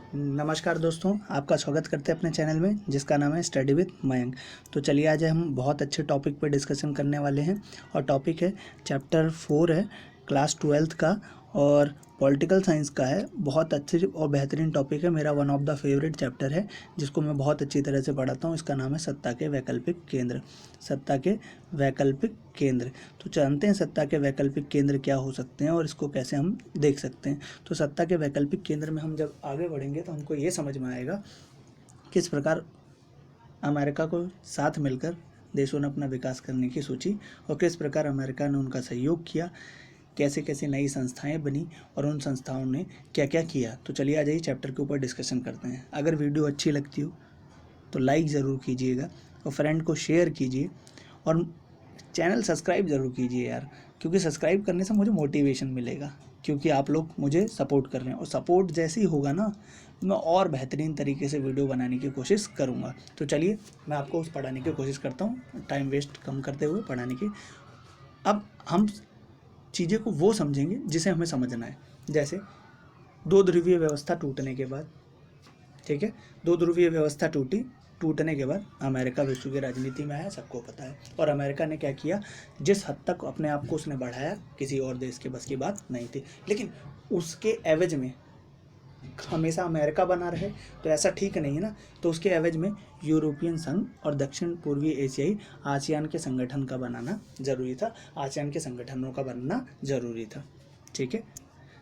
नमस्कार दोस्तों, आपका स्वागत करते हैं अपने चैनल में जिसका नाम है स्टडी विद मयंक। तो चलिए आज हम बहुत अच्छे टॉपिक पर डिस्कशन करने वाले हैं और टॉपिक है चैप्टर 4 है क्लास 12th का और पॉलिटिकल साइंस का है। बहुत अच्छे और बेहतरीन टॉपिक है, मेरा one of the favourite chapter है जिसको मैं बहुत अच्छी तरह से पढ़ाता हूँ। इसका नाम है सत्ता के वैकल्पिक केंद्र। सत्ता के वैकल्पिक केंद्र। तो जानते हैं सत्ता के वैकल्पिक केंद्र क्या हो सकते हैं और इसको कैसे हम देख सकते हैं। तो सत्ता के वैकल्पिक केंद्र में हम जब आगे बढ़ेंगे तो हमको ये समझ में आएगा किस प्रकार अमेरिका को साथ मिलकर देशों ने अपना विकास करने की सोची और किस प्रकार अमेरिका ने उनका सहयोग किया, कैसे कैसे नई संस्थाएं बनी और उन संस्थाओं ने क्या क्या किया। तो चलिए आज ही चैप्टर के ऊपर डिस्कशन करते हैं। अगर वीडियो अच्छी लगती हो तो लाइक ज़रूर कीजिएगा और फ्रेंड को शेयर कीजिए और चैनल सब्सक्राइब ज़रूर कीजिए यार, क्योंकि सब्सक्राइब करने से मुझे मोटिवेशन मिलेगा, क्योंकि आप लोग मुझे सपोर्ट कर रहे हैं और सपोर्ट जैसे ही होगा ना मैं और बेहतरीन तरीके से वीडियो बनाने की कोशिश करूँगा। तो चलिए मैं आपको उस पढ़ाने की कोशिश करता हूँ, टाइम वेस्ट कम करते हुए पढ़ाने की। अब हम चीज़ें को वो समझेंगे जिसे हमें समझना है। जैसे दो ध्रुवीय व्यवस्था टूटने के बाद, ठीक है, दो ध्रुवीय व्यवस्था टूटने के बाद अमेरिका विश्व की राजनीति में आया, सबको पता है। और अमेरिका ने क्या किया, जिस हद तक अपने आप को उसने बढ़ाया किसी और देश के बस की बात नहीं थी, लेकिन उसके एवज में हमेशा अमेरिका बना रहे तो ऐसा ठीक नहीं है ना। तो उसके एवज में यूरोपियन संघ और दक्षिण पूर्वी एशियाई आसियान के संगठन का बनाना जरूरी था, आसियान के संगठनों का बनना जरूरी था। ठीक है,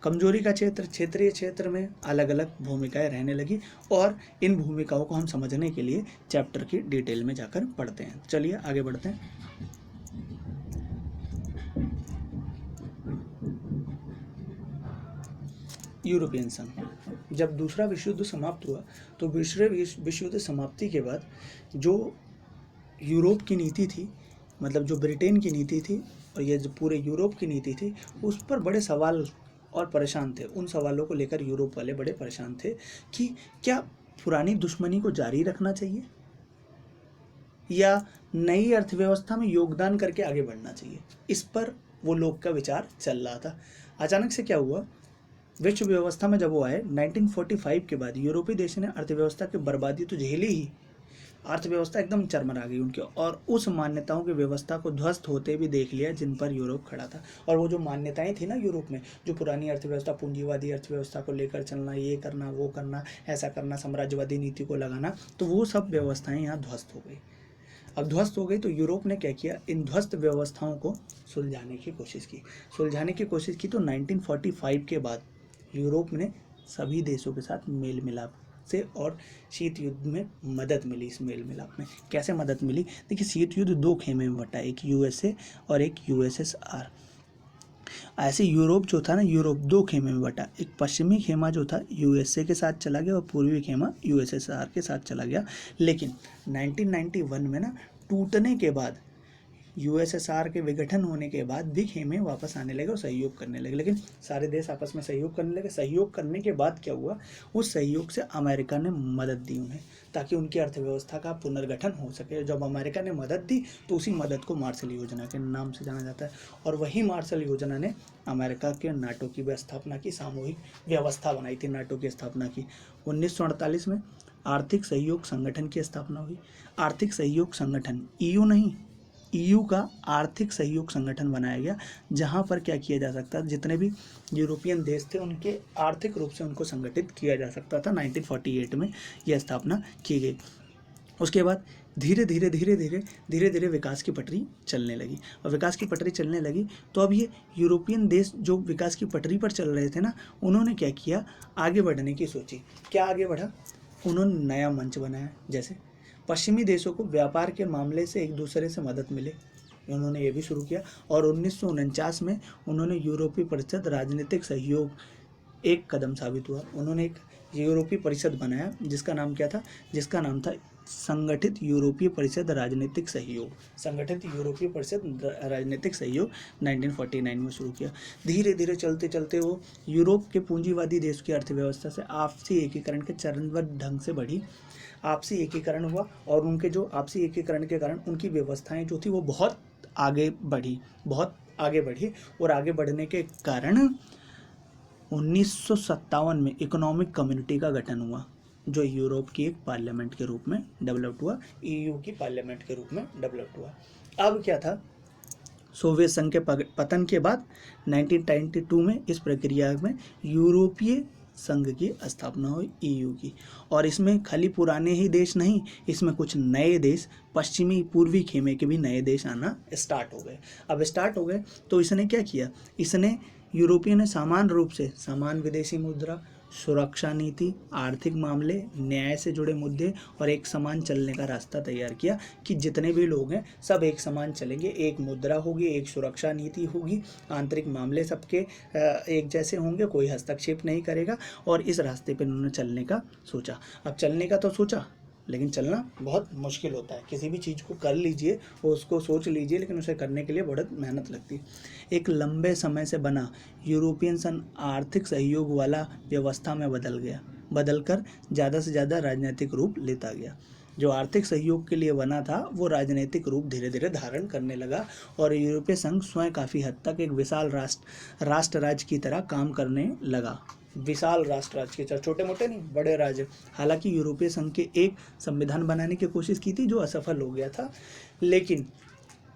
कमजोरी का क्षेत्रीय क्षेत्र में अलग अलग भूमिकाएं रहने लगी और इन भूमिकाओं को हम समझने के लिए चैप्टर की डिटेल में जाकर पढ़ते हैं। चलिए आगे बढ़ते हैं। यूरोपियन संघ, जब दूसरा विश्व युद्ध समाप्त हुआ तो विश्व युद्ध समाप्ति के बाद जो यूरोप की नीति थी, मतलब जो ब्रिटेन की नीति थी और ये जो पूरे यूरोप की नीति थी, उस पर बड़े सवाल और परेशान थे। उन सवालों को लेकर यूरोप वाले बड़े परेशान थे कि क्या पुरानी दुश्मनी को जारी रखना चाहिए या नई अर्थव्यवस्था में योगदान करके आगे बढ़ना चाहिए। इस पर वो लोग का विचार चल रहा था। अचानक से क्या हुआ, विश्व व्यवस्था में जब वो आए 1945 के बाद यूरोपीय देश ने अर्थव्यवस्था की बर्बादी तो झेली ही, अर्थव्यवस्था एकदम चरमरा गई उनकी और उस मान्यताओं की व्यवस्था को ध्वस्त होते भी देख लिया जिन पर यूरोप खड़ा था। और वो जो मान्यताएं थी ना यूरोप में, जो पुरानी अर्थव्यवस्था, पूंजीवादी अर्थव्यवस्था को लेकर चलना, ये करना वो करना, ऐसा करना, साम्राज्यवादी नीति को लगाना, तो वो सब व्यवस्थाएं यहाँ ध्वस्त हो गई। अब ध्वस्त हो गई तो यूरोप ने क्या किया, इन ध्वस्त व्यवस्थाओं को सुलझाने की कोशिश की। तो 1945 के बाद यूरोप ने सभी देशों के साथ मेल मिलाप से और शीत युद्ध में मदद मिली। इस मेल मिलाप में कैसे मदद मिली, देखिए शीत युद्ध दो खेमे में बटा, एक यूएसए और एक यूएसएसआर। ऐसे यूरोप जो था ना, यूरोप दो खेमे में बटा, एक पश्चिमी खेमा जो था यूएसए के साथ चला गया और पूर्वी खेमा यूएसएसआर के साथ चला गया। लेकिन 1991 में ना टूटने के बाद, यूएसएसआर के विघटन होने के बाद भी खेमे वापस आने लगे और सहयोग करने लगे, लेकिन सारे देश आपस में सहयोग करने लगे। सहयोग करने के बाद क्या हुआ, उस सहयोग से अमेरिका ने मदद दी उन्हें ताकि उनकी अर्थव्यवस्था का पुनर्गठन हो सके। जब अमेरिका ने मदद दी तो उसी मदद को मार्शल योजना के नाम से जाना जाता है और वही मार्शल योजना ने अमेरिका के नाटो की भी स्थापना की, सामूहिक व्यवस्था बनाई थी, नाटो की स्थापना की। 1948 में आर्थिक सहयोग संगठन की स्थापना हुई। आर्थिक सहयोग संगठन, ईयू नहीं, ईयू का आर्थिक सहयोग संगठन बनाया गया, जहां पर क्या किया जा सकता है, जितने भी यूरोपियन देश थे उनके आर्थिक रूप से उनको संगठित किया जा सकता था। 1948 में यह स्थापना की गई। उसके बाद धीरे धीरे विकास की पटरी चलने लगी और विकास की पटरी चलने लगी तो अब ये यूरोपियन देश जो विकास की पटरी पर चल रहे थे ना, उन्होंने क्या किया, आगे बढ़ने की सोची। क्या आगे बढ़ा, उन्होंने नया मंच बनाया। जैसे पश्चिमी देशों को व्यापार के मामले से एक दूसरे से मदद मिले, उन्होंने ये भी शुरू किया। और 1949 में उन्होंने यूरोपीय परिषद राजनीतिक सहयोग एक कदम साबित हुआ। उन्होंने एक यूरोपीय परिषद बनाया जिसका नाम क्या था, जिसका नाम था संगठित यूरोपीय परिषद राजनीतिक सहयोग। संगठित यूरोपीय परिषद राजनीतिक सहयोग 1949 में शुरू किया। धीरे धीरे चलते चलते वो यूरोप के पूंजीवादी देश की अर्थव्यवस्था से आपसी एकीकरण के चरणबद्ध ढंग से बढ़ी। आपसी एकीकरण हुआ और उनके जो आपसी एकीकरण के कारण उनकी व्यवस्थाएं जो थी वो बहुत आगे बढ़ी और आगे बढ़ने के कारण 1957 में इकोनॉमिक कम्युनिटी का गठन हुआ, जो यूरोप की एक पार्लियामेंट के रूप में डेवलप्ड हुआ, ईयू की पार्लियामेंट के रूप में डेवलप्ड हुआ। अब क्या था, सोवियत संघ के पतन के बाद 1992 में इस प्रक्रिया में यूरोपीय संघ की स्थापना हुई, ईयू की। और इसमें खाली पुराने ही देश नहीं, इसमें कुछ नए देश, पश्चिमी पूर्वी खेमे के भी नए देश आना स्टार्ट हो गए। अब स्टार्ट हो गए तो इसने क्या किया, इसने यूरोपियन ने समान रूप से समान विदेशी मुद्रा, सुरक्षा नीति, आर्थिक मामले, न्याय से जुड़े मुद्दे और एक समान चलने का रास्ता तैयार किया कि जितने भी लोग हैं सब एक समान चलेंगे, एक मुद्रा होगी, एक सुरक्षा नीति होगी, आंतरिक मामले सबके एक जैसे होंगे, कोई हस्तक्षेप नहीं करेगा। और इस रास्ते पर उन्होंने चलने का सोचा। अब चलने का तो सोचा, लेकिन चलना बहुत मुश्किल होता है। किसी भी चीज़ को कर लीजिए, उसको सोच लीजिए, लेकिन उसे करने के लिए बहुत मेहनत लगती है। एक लंबे समय से बना यूरोपियन संघ आर्थिक सहयोग वाला व्यवस्था में बदलकर ज़्यादा से ज़्यादा राजनीतिक रूप लेता गया। जो आर्थिक सहयोग के लिए बना था वो राजनीतिक रूप धीरे धीरे धारण करने लगा और यूरोपीय संघ स्वयं काफ़ी हद तक एक विशाल राष्ट्र राज्य की तरह काम करने लगा। विशाल राष्ट्र राज्य की तरह, छोटे मोटे नहीं, बड़े राज्य। हालांकि यूरोपीय संघ के एक संविधान बनाने की कोशिश की थी जो असफल हो गया था, लेकिन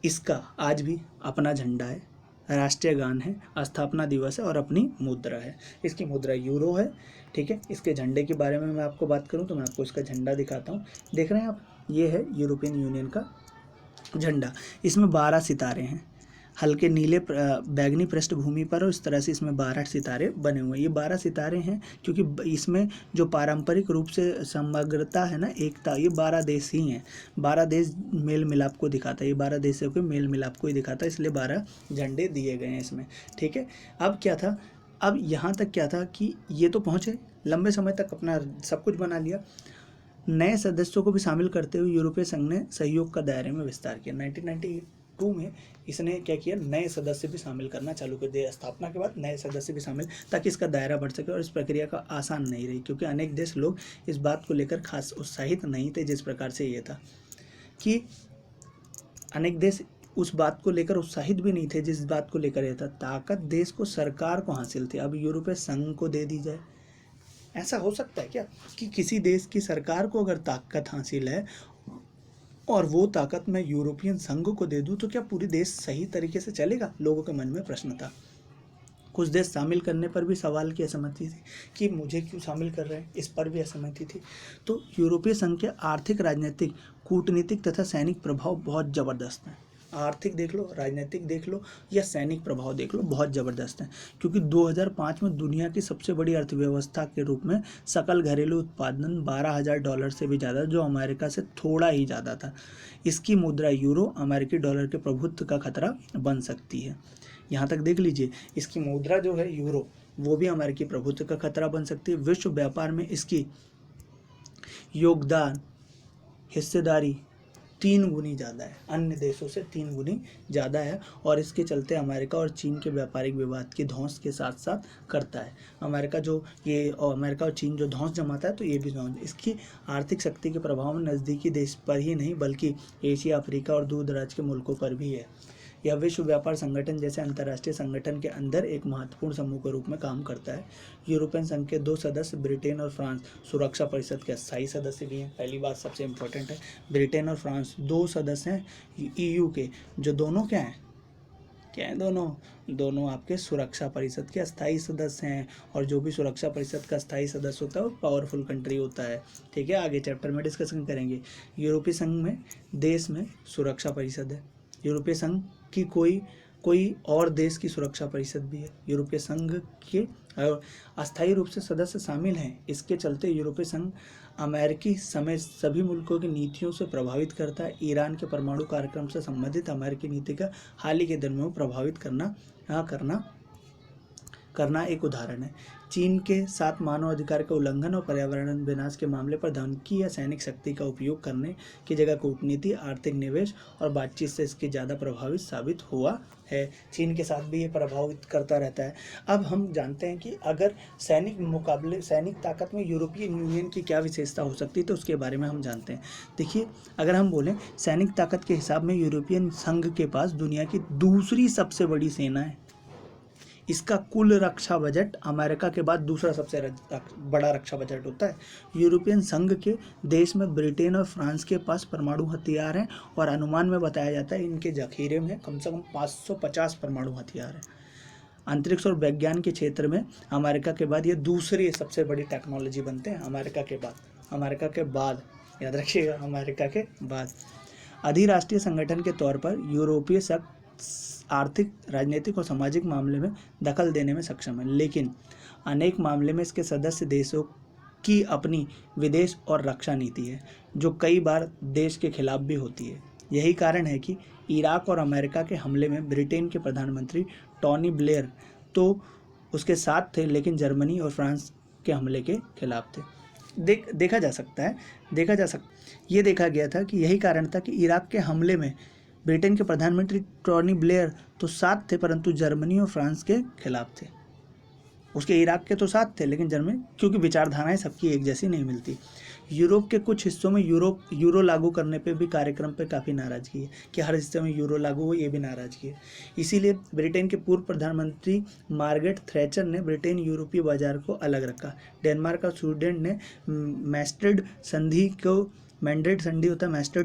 इसका आज भी अपना झंडा है, राष्ट्रीय गान है, स्थापना दिवस है और अपनी मुद्रा है। इसकी मुद्रा यूरो है, ठीक है। इसके झंडे के बारे में मैं आपको बात करूं तो मैं आपको इसका झंडा दिखाता हूं। देख रहे हैं आप, ये है यूरोपियन यूनियन का झंडा। इसमें 12 सितारे हैं, हल्के नीले बैगनी पृष्ठभूमि पर, और इस तरह से इसमें 12 सितारे बने हुए हैं। ये 12 सितारे हैं क्योंकि इसमें जो पारंपरिक रूप से समग्रता है ना, एकता, ये 12 देश ही हैं। 12 देश मेल मिलाप को दिखाता है, ये 12 देशों के मेल मिलाप को ही दिखाता है, इसलिए 12 झंडे दिए गए हैं इसमें, ठीक है। अब क्या था, अब यहाँ तक क्या था कि ये तो पहुँचे, लंबे समय तक अपना सब कुछ बना लिया। नए सदस्यों को भी शामिल करते हुए यूरोपीय संघ ने सहयोग का दायरे में विस्तार किया। 1992 में इसने क्या किया, नए सदस्य भी शामिल करना चालू कर दिया। स्थापना के बाद नए सदस्य भी शामिल, ताकि इसका दायरा बढ़ सके। और इस प्रक्रिया का आसान नहीं रही, क्योंकि अनेक देश लोग इस बात को लेकर खास उत्साहित नहीं थे। जिस प्रकार से ये था कि अनेक देश उस बात को लेकर उत्साहित भी नहीं थे जिस बात को लेकर यह था। ताकत देश को, सरकार को हासिल थी, अब यूरोपीय संघ को दे दी जाए। ऐसा हो सकता है क्या कि किसी देश की सरकार को अगर ताकत हासिल है और वो ताकत मैं यूरोपियन संघ को दे दूं तो क्या पूरी देश सही तरीके से चलेगा? लोगों के मन में प्रश्न था। कुछ देश शामिल करने पर भी सवाल की असहमति थी कि मुझे क्यों शामिल कर रहे हैं, इस पर भी असहमति थी। तो यूरोपीय संघ के आर्थिक, राजनीतिक, कूटनीतिक तथा सैनिक प्रभाव बहुत ज़बरदस्त हैं। आर्थिक देख लो, राजनीतिक देख लो या सैनिक प्रभाव देख लो, बहुत ज़बरदस्त है। क्योंकि 2005 में दुनिया की सबसे बड़ी अर्थव्यवस्था के रूप में सकल घरेलू उत्पादन $12,000 से भी ज़्यादा, जो अमेरिका से थोड़ा ही ज़्यादा था। इसकी मुद्रा यूरो अमेरिकी डॉलर के प्रभुत्व का खतरा बन सकती है। यहाँ तक देख लीजिए, इसकी मुद्रा जो है यूरो, वो भी अमेरिकी प्रभुत्व का खतरा बन सकती है। विश्व व्यापार में इसकी योगदान, हिस्सेदारी 3 गुनी ज़्यादा है, अन्य देशों से 3 गुनी ज़्यादा है। और इसके चलते अमेरिका और चीन के व्यापारिक विवाद की धौंस के साथ साथ करता है। अमेरिका और चीन जो धौंस जमाता है, तो ये भी धौंस, इसकी आर्थिक शक्ति के प्रभाव में नज़दीकी देश पर ही नहीं बल्कि एशिया, अफ्रीका और दूर दराज के मुल्कों पर भी है। यह विश्व व्यापार संगठन जैसे अंतर्राष्ट्रीय संगठन के अंदर एक महत्वपूर्ण समूह के रूप में काम करता है। यूरोपियन संघ के 2 सदस्य ब्रिटेन और फ्रांस सुरक्षा परिषद के अस्थायी सदस्य भी हैं। पहली बात सबसे इम्पोर्टेंट है, ब्रिटेन और फ्रांस 2 सदस्य हैं ईयू के, जो दोनों क्या हैं दोनों आपके सुरक्षा परिषद के अस्थायी सदस्य हैं। और जो भी सुरक्षा परिषद का अस्थायी सदस्य होता है वो पावरफुल कंट्री होता है, ठीक है। आगे चैप्टर में डिस्कशन करेंगे। यूरोपीय संघ में देश में सुरक्षा परिषद है। यूरोपीय संघ की कोई और देश की सुरक्षा परिषद भी है। यूरोपीय संघ के अस्थायी रूप से सदस्य शामिल हैं। इसके चलते यूरोपीय संघ अमेरिकी समेत सभी मुल्कों की नीतियों से प्रभावित करता है। ईरान के परमाणु कार्यक्रम से संबंधित अमेरिकी नीति का हाल ही के दिनों में प्रभावित करना एक उदाहरण है। चीन के साथ मानवाधिकार का उल्लंघन और पर्यावरण विनाश के मामले पर धमकी या सैनिक शक्ति का उपयोग करने की जगह कूटनीति, आर्थिक निवेश और बातचीत से इसके ज़्यादा प्रभावित साबित हुआ है। चीन के साथ भी ये प्रभावित करता रहता है। अब हम जानते हैं कि अगर सैनिक ताकत में यूरोपियन यूनियन की क्या विशेषता हो सकती है, तो उसके बारे में हम जानते हैं। देखिए, अगर हम बोलें सैनिक ताकत के हिसाब में यूरोपियन संघ के पास दुनिया की दूसरी सबसे बड़ी सेना है। इसका कुल रक्षा बजट अमेरिका के बाद दूसरा सबसे बड़ा रक्षा बजट होता है। यूरोपियन संघ के देश में ब्रिटेन और फ्रांस के पास परमाणु हथियार हैं और अनुमान में बताया जाता है इनके जखीरे में कम से कम 550 परमाणु हथियार हैं। अंतरिक्ष और विज्ञान के क्षेत्र में अमेरिका के बाद ये दूसरी सबसे बड़ी टेक्नोलॉजी बनते हैं। अमेरिका के बाद याद रखिएगा, अमेरिका के बाद। अधिराष्ट्रीय संगठन के तौर पर यूरोपीय संघ आर्थिक, राजनीतिक और सामाजिक मामले में दखल देने में सक्षम है, लेकिन अनेक मामले में इसके सदस्य देशों की अपनी विदेश और रक्षा नीति है, जो कई बार देश के खिलाफ भी होती है। यही कारण है कि इराक और अमेरिका के हमले में ब्रिटेन के प्रधानमंत्री टोनी ब्लेयर तो उसके साथ थे, लेकिन जर्मनी और फ्रांस के हमले के खिलाफ थे। देखा गया था कि यही कारण था कि इराक के हमले में ब्रिटेन के प्रधानमंत्री टोनी ब्लेयर तो साथ थे, परंतु जर्मनी और फ्रांस के खिलाफ थे। उसके इराक के तो साथ थे, लेकिन जर्मनी, क्योंकि विचारधाराएं सबकी एक जैसी नहीं मिलती। यूरोप के कुछ हिस्सों में यूरो लागू करने पे भी कार्यक्रम पे काफ़ी नाराज़गी है कि हर हिस्से में यूरो लागू हो, ये भी नाराज़गी है। इसीलिए ब्रिटेन के पूर्व प्रधानमंत्री मार्गरेट थैचर ने ब्रिटेन यूरोपीय बाजार को अलग रखा। डेनमार्क और स्वीडन ने मैस्ट्रिड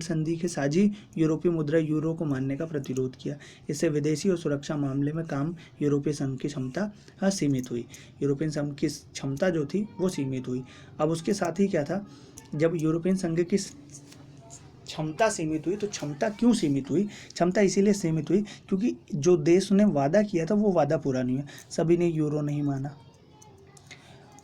संधि के साझी यूरोपीय मुद्रा यूरो को मानने का प्रतिरोध किया। इससे विदेशी और सुरक्षा मामले में काम यूरोपीय संघ की क्षमता सीमित हुई। यूरोपियन संघ की क्षमता जो थी वो सीमित हुई। अब उसके साथ ही क्या था, जब यूरोपियन संघ की क्षमता सीमित हुई तो क्षमता क्यों सीमित हुई? क्षमता इसीलिए सीमित हुई क्योंकि जो देश ने वादा किया था वो वादा पूरा नहीं हुआ। सभी ने यूरो नहीं माना,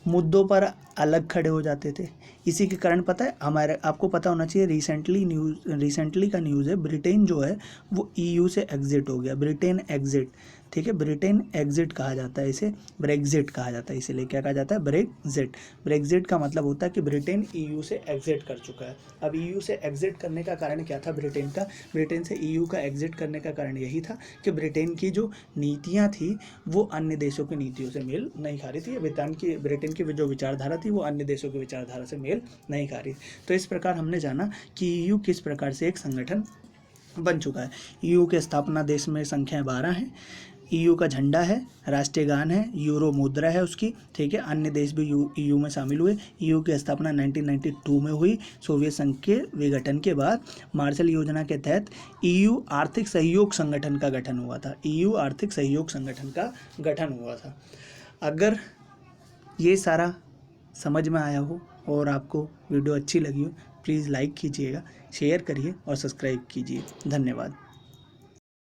मुद्दों पर अलग खड़े हो जाते थे। इसी के कारण पता है, हमारे आपको पता होना चाहिए, रिसेंटली का न्यूज़ है, ब्रिटेन जो है वो EU से एग्जिट हो गया। ब्रिटेन एग्जिट, ठीक है, ब्रिटेन एग्जिट कहा जाता है इसे, ब्रेग्जिट कहा जाता है, इसीलिए क्या कहा जाता है, ब्रेग्जिट का मतलब होता है कि ब्रिटेन EU से एग्जिट कर चुका है। अब EU से एग्जिट करने का कारण क्या था ब्रिटेन से EU का एग्जिट करने का कारण यही था कि ब्रिटेन की जो नीतियाँ थी वो अन्य देशों की नीतियों से मेल नहीं खा रही थी। ब्रिटेन की जो विचारधारा थी वो अन्य देशों की विचारधारा से मेल नहीं खा रही। तो इस प्रकार हमने जाना कि EU किस प्रकार से एक संगठन बन चुका है। EU के स्थापना देश में संख्या 12 है। EU का झंडा है, राष्ट्रीय गान है, यूरो मुद्रा है उसकी, ठीक है। अन्य देश भी EU में शामिल हुए। EU की स्थापना 1992 में हुई। सोवियत संघ के विघटन के बाद मार्शल योजना के तहत EU आर्थिक सहयोग संगठन का गठन हुआ था। अगर ये सारा समझ में आया हो और आपको वीडियो अच्छी लगी हो, प्लीज़ लाइक कीजिएगा, शेयर करिए और सब्सक्राइब कीजिए। धन्यवाद।